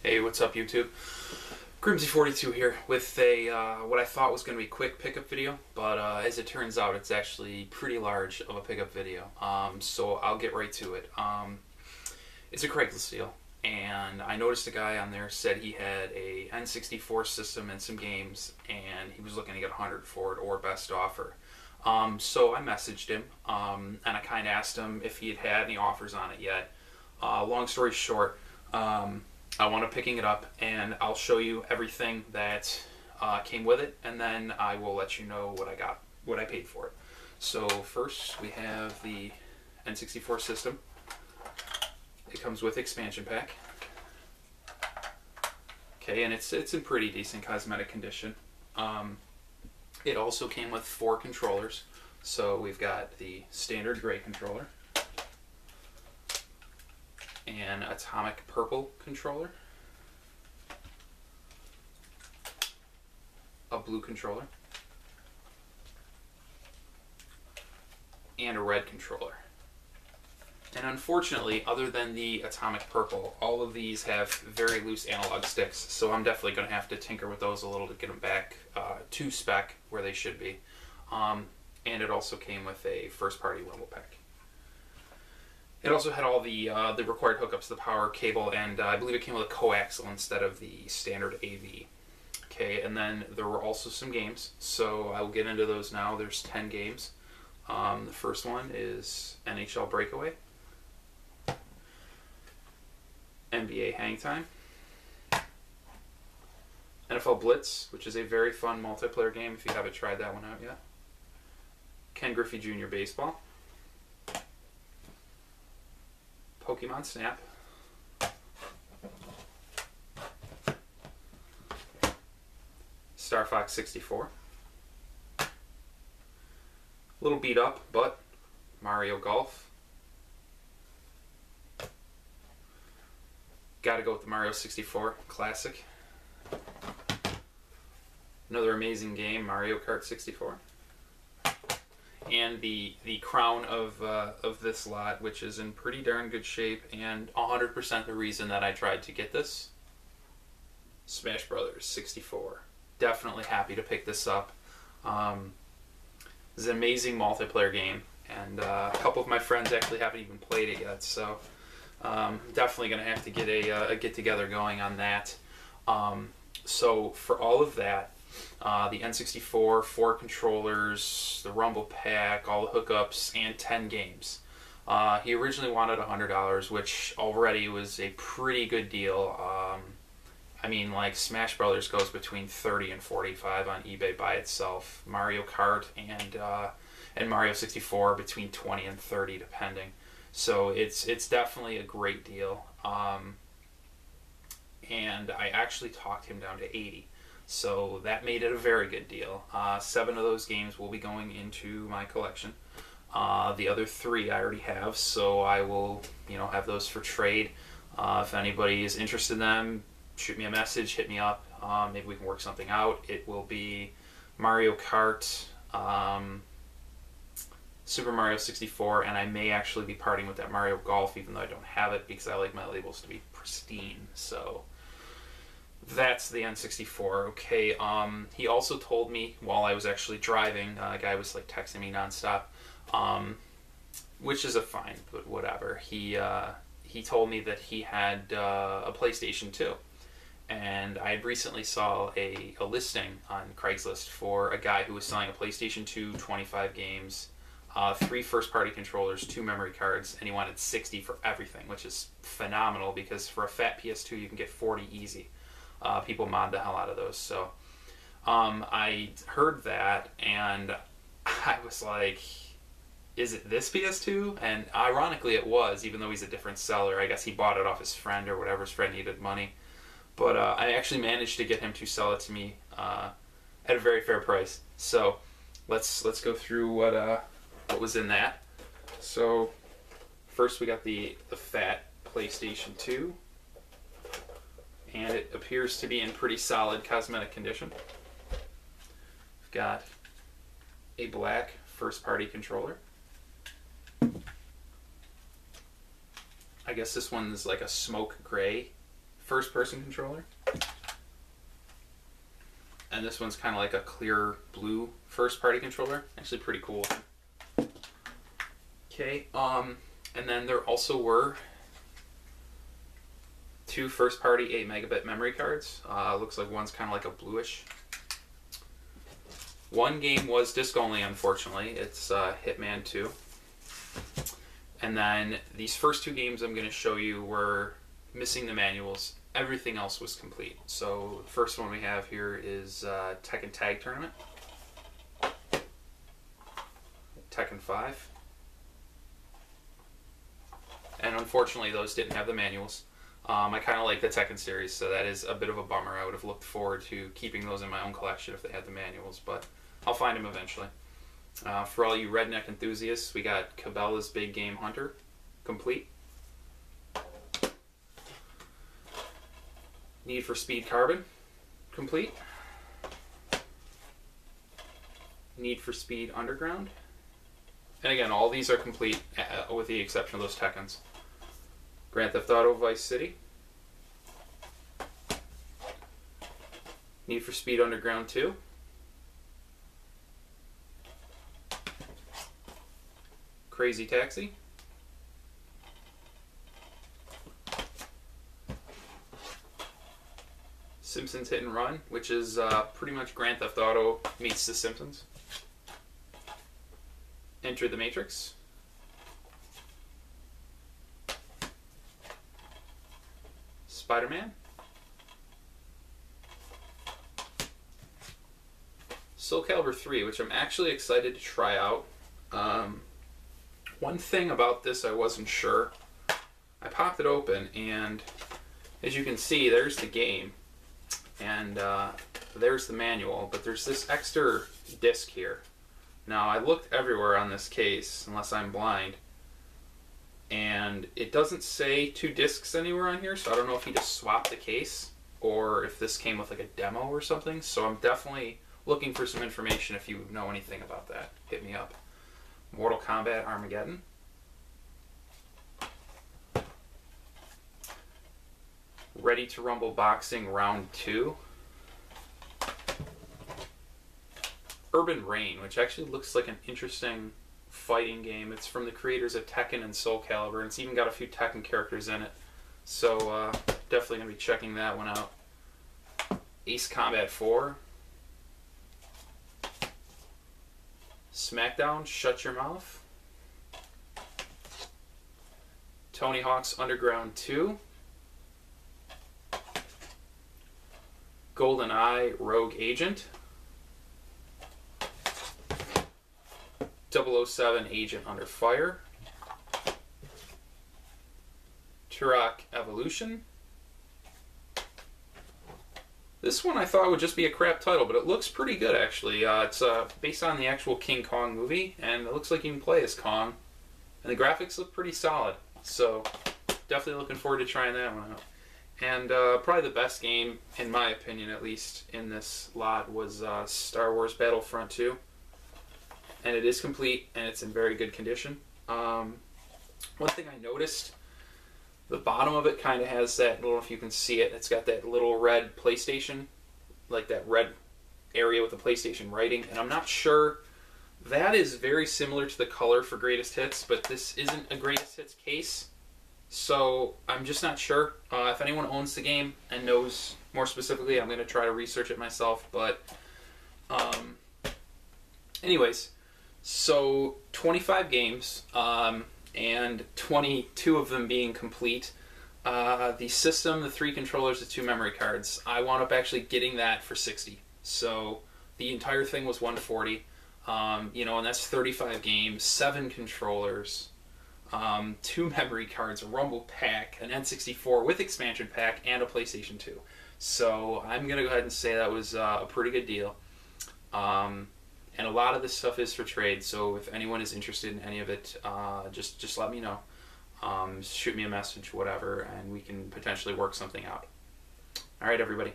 Hey, what's up YouTube? Grimsie42 here with a what I thought was going to be a quick pickup video, but as it turns out it's actually pretty large of a pickup video, so I'll get right to it. It's a Craigslist deal, and I noticed a guy on there said he had a N64 system and some games, and he was looking to get 100 for it or best offer. So I messaged him, and I kind of asked him if he had had any offers on it yet. Long story short, I wound up picking it up, and I'll show you everything that came with it, and then I will let you know what I got, what I paid for it. So first we have the N64 system. It comes with expansion pack. Okay, and it's in pretty decent cosmetic condition. It also came with 4 controllers. So we've got the standard gray controller, an atomic purple controller, a blue controller, and a red controller. And unfortunately, other than the atomic purple, all of these have very loose analog sticks, so I'm definitely going to have to tinker with those a little to get them back to spec where they should be. And it also came with a first-party rumble pack. It also had all the required hookups, the power cable, and I believe it came with a coaxial instead of the standard AV. Okay, and then there were also some games, so I will get into those now. There's 10 games. The first one is NHL Breakaway, NBA Hang Time, NFL Blitz, which is a very fun multiplayer game if you haven't tried that one out yet, Ken Griffey Jr. Baseball, Pokemon Snap, Star Fox 64, a little beat up, but Mario Golf. Gotta go with the Mario 64 classic. Another amazing game, Mario Kart 64. And the crown of this lot, which is in pretty darn good shape, and 100% the reason that I tried to get this, Smash Brothers 64. Definitely happy to pick this up. It's an amazing multiplayer game, and a couple of my friends actually haven't even played it yet, so definitely going to have to get a get-together going on that. So for all of that, the N64, 4 controllers, the rumble pack, all the hookups, and 10 games. He originally wanted $100, which already was a pretty good deal. I mean, like, Smash Brothers goes between 30 and 45 on eBay by itself. Mario Kart and Mario 64 between 20 and 30 depending. So it's definitely a great deal. And I actually talked him down to 80. So that made it a very good deal. 7 of those games will be going into my collection. The other 3 I already have, so I will, have those for trade. If anybody is interested in them, shoot me a message, hit me up. Maybe we can work something out. It will be Mario Kart, Super Mario 64, and I may actually be parting with that Mario Golf, even though I don't have it, because I like my labels to be pristine. So that's the N64. Okay, he also told me while I was actually driving, a guy was like texting me nonstop, which is a fine, but whatever. He told me that he had a PlayStation 2, and I had recently saw a listing on Craigslist for a guy who was selling a PlayStation 2, 25 games, 3 first-party controllers, 2 memory cards, and he wanted 60 for everything, which is phenomenal because for a fat PS2 you can get 40 easy. People mod the hell out of those. So I heard that, and I was like, is it this PS2? And ironically it was, even though he's a different seller. I guess he bought it off his friend or whatever. His friend needed money. But I actually managed to get him to sell it to me at a very fair price. So let's go through what was in that. So first we got the fat PlayStation 2. And it appears to be in pretty solid cosmetic condition. We've got a black first-party controller. I guess this one's like a smoke gray first-person controller. And this one's kind of like a clear blue first-party controller. Actually pretty cool. Okay, and then there also were 2 first-party 8 megabit memory cards. Looks like one's kind of like a bluish. One game was disc-only, unfortunately. It's Hitman 2. And then these first 2 games I'm going to show you were missing the manuals. Everything else was complete. So the first one we have here is Tekken Tag Tournament. Tekken 5. And unfortunately those didn't have the manuals. I kind of like the Tekken series, so that is a bit of a bummer. I would have looked forward to keeping those in my own collection if they had the manuals, but I'll find them eventually. For all you redneck enthusiasts, we got Cabela's Big Game Hunter, complete. Need for Speed Carbon, complete. Need for Speed Underground. And again, all these are complete with the exception of those Tekkens. Grand Theft Auto Vice City. Need for Speed Underground 2. Crazy Taxi. Simpsons Hit and Run, which is pretty much Grand Theft Auto meets The Simpsons. Enter the Matrix. Spider-Man. Soul Calibur 3, which I'm actually excited to try out. One thing about this I wasn't sure. I popped it open, and as you can see, there's the game. And there's the manual, but there's this extra disc here. Now, I looked everywhere on this case, unless I'm blind, and it doesn't say 2 discs anywhere on here, so I don't know if he just swapped the case, or if this came with like a demo or something, so I'm definitely looking for some information. If you know anything about that, hit me up. Mortal Kombat Armageddon. Ready to Rumble Boxing Round 2. Urban Reign, which actually looks like an interesting fighting game. It's from the creators of Tekken and Soul Calibur, and it's even got a few Tekken characters in it. So definitely going to be checking that one out. Ace Combat 4. SmackDown, Shut Your Mouth. Tony Hawk's Underground 2. GoldenEye Rogue Agent. 007 Agent Under Fire. Turok Evolution. This one I thought would just be a crap title, but it looks pretty good actually. It's based on the actual King Kong movie, and it looks like you can play as Kong. And the graphics look pretty solid, so definitely looking forward to trying that one out. And probably the best game, in my opinion at least, in this lot was Star Wars Battlefront 2. And it is complete, and it's in very good condition. One thing I noticed, the bottom of it kind of has that, I don't know if you can see it, it's got that little red PlayStation, like that red area with the PlayStation writing, and I'm not sure, that is very similar to the color for Greatest Hits, but this isn't a Greatest Hits case, so I'm just not sure. If anyone owns the game and knows more specifically, I'm going to try to research it myself, but anyways, so 25 games, and 22 of them being complete. The system, the 3 controllers, the 2 memory cards, I wound up actually getting that for $60. So the entire thing was $140. You know, and that's 35 games, 7 controllers, 2 memory cards, a Rumble pack, an N64 with expansion pack, and a PlayStation 2. So I'm going to go ahead and say that was a pretty good deal. And a lot of this stuff is for trade, so if anyone is interested in any of it, just let me know. Shoot me a message, whatever, and we can potentially work something out. Alright, everybody.